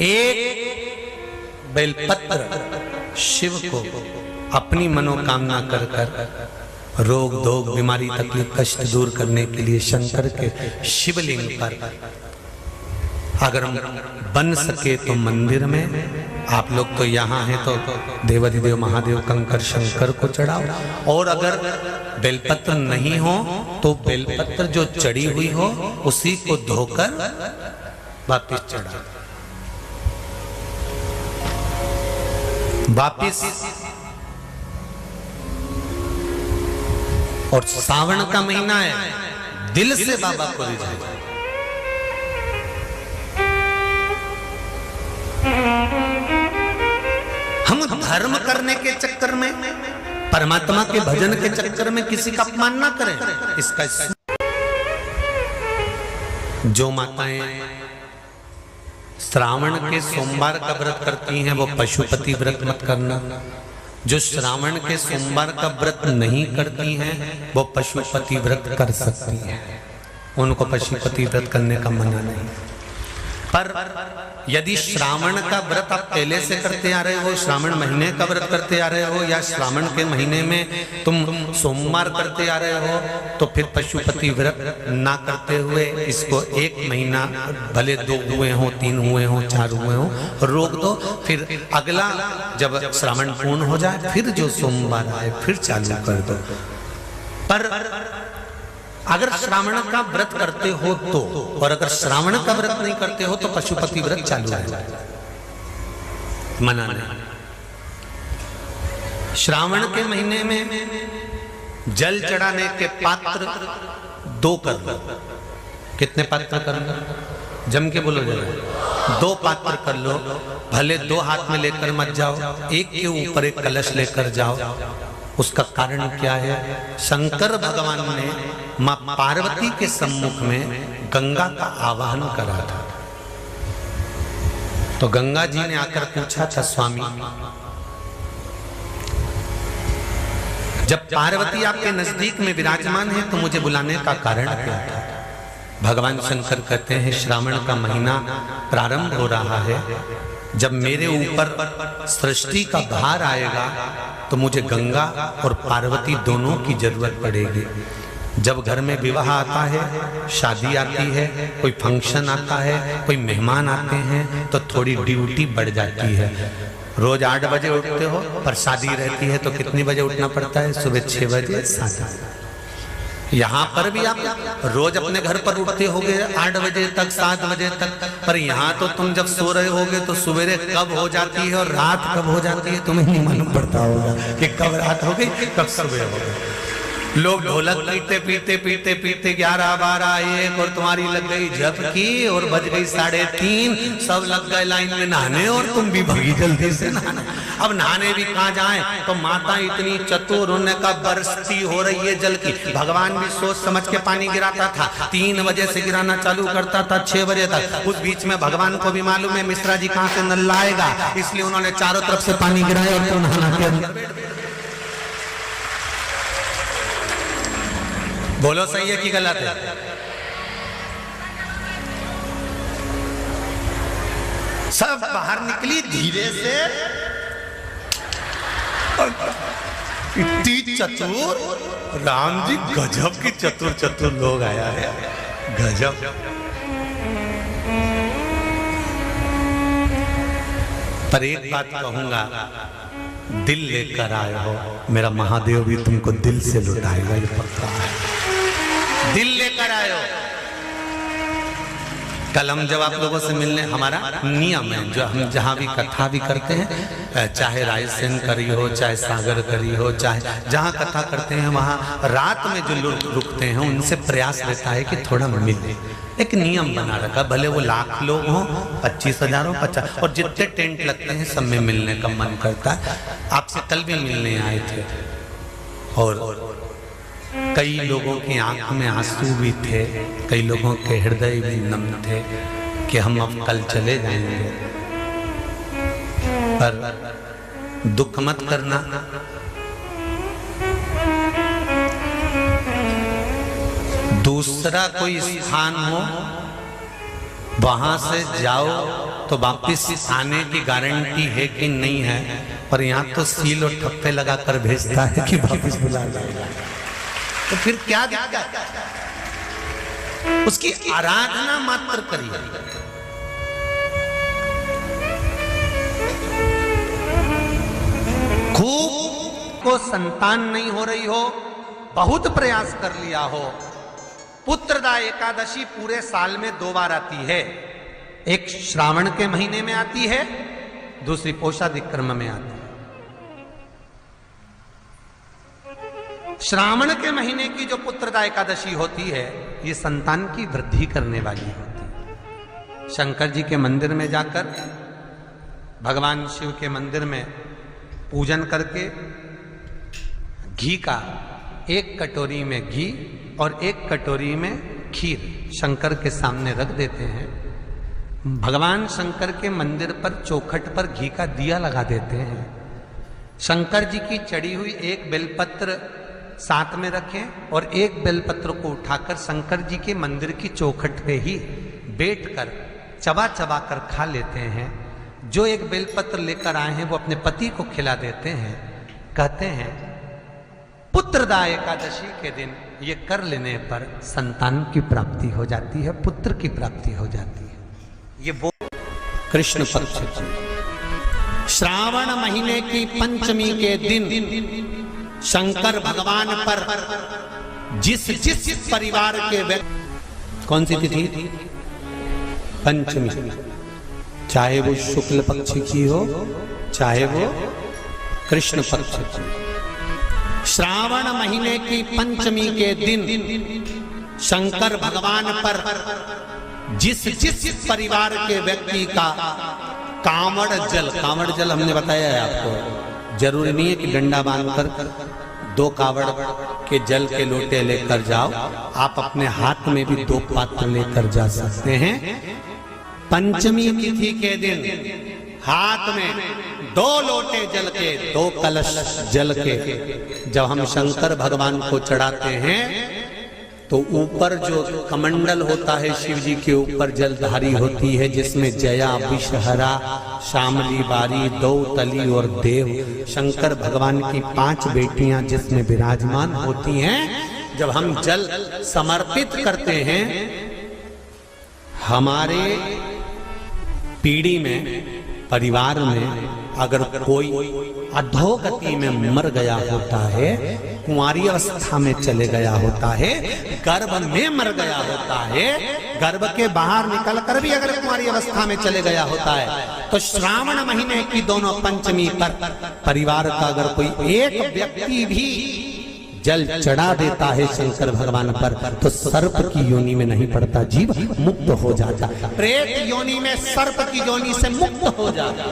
एक बेलपत्र शिव को अपनी मनोकामना कर कर रोग धोग बीमारी तकलीफ कष्ट दूर करने के लिए शंकर के शिवलिंग पर अगर हम बन सके तो मंदिर में, आप लोग तो यहाँ हैं तो देवाधिदेव महादेव कंकर शंकर को चढ़ाओ, और अगर बेलपत्र नहीं हो तो बेलपत्र जो चढ़ी हुई हो उसी को धोकर वापिस चढ़ाओ। वापिस और सावन का महीना है, दिल से बाबा को रिझाइए। हम धर्म करने के चक्कर में, परमात्मा के भजन के चक्कर में किसी का अपमान ना करें। इसका जो माताएं श्रावण के सोमवार का व्रत करती हैं वो पशुपति व्रत मत करना। जो श्रावण के सोमवार का व्रत नहीं करती हैं वो पशुपति व्रत कर सकती हैं, उनको पशुपति व्रत करने का मना नहीं। पर यदि श्रावण का व्रत आप पहले से करते आ रहे हो, श्रावण महीने का व्रत करते आ रहे हो, या श्रावण के महीने में तुम सोमवार करते आ रहे हो, तो फिर पशुपति व्रत ना करते हुए इसको एक महीना, भले 2 हुए हो 3 हुए हो 4 हुए हो, रोक दो। फिर अगला जब श्रावण पूर्ण हो जाए फिर जो सोमवार आए फिर चालू कर दो। पर अगर श्रावण का व्रत करते हो तो, और अगर श्रावण का व्रत नहीं करते हो तो पशुपति व्रत चालू है, मना नहीं। श्रावण के महीने में जल चढ़ाने के पात्र 2 कर लो। कितने पात्र कर लो? जम के बोलो जरा। 2 पात्र कर लो, भले 2 हाथ में लेकर मत जाओ, एक के ऊपर एक कलश लेकर जाओ। उसका कारण क्या है? शंकर भगवान ने मां पार्वती के सम्मुख में गंगा का आवाहन करा था। तो गंगा जी ने आकर पूछा था, स्वामी जब पार्वती आपके नजदीक में विराजमान है तो मुझे बुलाने का कारण क्या था? भगवान शंकर कहते हैं, श्रावण का महीना प्रारंभ हो रहा है, जब मेरे ऊपर सृष्टि का भार आएगा तो मुझे गंगा और पार्वती दोनों की जरूरत पड़ेगी। जब घर में विवाह आता है, शादी आती है, कोई फंक्शन आता है, कोई मेहमान आते हैं, तो थोड़ी ड्यूटी बढ़ जाती है। रोज 8 बजे उठते हो, पर शादी रहती है तो कितनी बजे उठना पड़ता है? सुबह 6 बजे 7 बजे। यहाँ पर भी आप रोज अपने घर पर उठते होगे 8 बजे तक 7 बजे तक, पर यहाँ तो तुम जब सो रहे होगे तो सवेरे कब हो जाती है और रात कब हो जाती है तुम्हें नहीं मालूम पड़ता होगा कि कब रात हो गई कब सुबह हो गई। लोग ढोलक पीते पीते पीते पीते 11, 12, 1 और तुम्हारी लग गई झपकी और बज गई 3:30, सब लग गए लाइन में नहाने और तुम भी भगी जल्दी से नहाने। अब नहाने भी कहाँ जाएं? तो माता इतनी चतुर, उनका बरसती हो रही है जल की। भगवान भी सोच समझ के पानी गिराता था, 3 बजे से गिराना चालू करता था 6 बजे तक। उस बीच में भगवान को भी मालूम है मिश्रा जी कहाँ से नल लाएगा, इसलिए उन्होंने चारों तरफ से पानी गिराया और तो नहाना के अंदर। बोलो सही है कि गलत है? सब बाहर निकली धीरे से, इतनी चतुर राम जी, गजब की चतुर चतुर लोग आया है, गजब। पर एक बात कहूंगा, दिल लेकर आए हो, मेरा महादेव भी तुमको दिल से लुटाएगा, ये पक्का है। दिल लेकर आए हो। कल हम जब आप लोगों से मिलने, हमारा नियम है, जो हम जहाँ भी कथा भी करते हैं, चाहे रायसेन करी हो, चाहे सागर करी हो, चाहे जहाँ कथा करते हैं वहाँ रात में जो लोग रुकते हैं उनसे प्रयास रहता है कि थोड़ा मिले। एक नियम बना रखा, भले वो 1,00,000 लोग हों, 25,000 हो, 50, और जितने टेंट लगते हैं सब में मिलने का मन करता है। आपसे कल भी मिलने आए थे और कई लोगों की आंख में आंसू भी थे, कई लोगों के हृदय भी नम थे कि हम अब कल चले जाएंगे। पर दुख मत करना, दूसरा कोई स्थान हो वहां से जाओ तो वापिस आने की गारंटी है कि नहीं है, पर यहाँ तो सील और ठप्पे लगाकर भेजता है कि वापिस बुला लाएगा। तो फिर क्या दिक्कत? उसकी आराधना मात्र करिए। खूब को संतान नहीं हो रही हो, बहुत प्रयास कर लिया हो, पुत्रदा एकादशी पूरे साल में 2 बार आती है। एक श्रावण के महीने में आती है, दूसरी पोषादिक क्रम में आती है। श्रावण के महीने की जो पुत्रदा एकादशी होती है, ये संतान की वृद्धि करने वाली होती है। शंकर जी के मंदिर में जाकर, भगवान शिव के मंदिर में पूजन करके घी का 1 कटोरी में घी और 1 कटोरी में खीर शंकर के सामने रख देते हैं। भगवान शंकर के मंदिर पर चौखट पर घी का दिया लगा देते हैं। शंकर जी की चढ़ी हुई 1 बेलपत्र साथ में रखें और 1 बेलपत्र को उठाकर शंकर जी के मंदिर की चौखट पे ही बैठकर चबा चबा कर खा लेते हैं। जो 1 बेलपत्र लेकर आए हैं वो अपने पति को खिला देते हैं। कहते हैं पुत्रदा एकादशी के दिन ये कर लेने पर संतान की प्राप्ति हो जाती है, पुत्र की प्राप्ति हो जाती है। ये वो कृष्ण पक्ष की श्रावण महीने की पंचमी के दिन शंकर भगवान पर जिस परिवार के व्यक्ति, कौन सी तिथि? पंचमी, चाहे वो शुक्ल पक्ष की हो चाहे वो कृष्ण पक्ष की। श्रावण महीने की पंचमी के दिन शंकर भगवान पर जिस परिवार के व्यक्ति का कांवड़ जल हमने बताया है आपको, जरूरी नहीं है कि डंडा बांधकर 2 कावड़ के जल के लोटे लेकर जाओ, आप अपने हाथ में भी 2 पात्र लेकर जा सकते हैं। पंचमी तिथि के दिन हाथ में 2 लोटे जल के, 2 कलश जल के जब हम शंकर भगवान को चढ़ाते हैं तो ऊपर जो कमंडल होता है शिव जी के ऊपर जलधारी होती है, जिसमें जया, विषहरा, शामली बारी, दौतली और देव, शंकर भगवान की 5 बेटियां जिसमें विराजमान होती हैं। जब हम जल समर्पित करते हैं, हमारे पीढ़ी में, परिवार में अगर कोई अधोगति में मर गया होता है, कुंवारी अवस्था में चले गया होता है, गर्भ में मर गया होता है, गर्भ के बाहर निकलकर भी अगर कुंवारी अवस्था में चले गया होता है, तो श्रावण महीने की दोनों पंचमी पर परिवार का अगर कोई एक व्यक्ति भी जल चढ़ा देता है शंकर भगवान पर, तो सर्प की योनि में नहीं पड़ता, जीव मुक्त हो जाता, प्रेत योनि में सर्प की योनि से मुक्त हो जाता।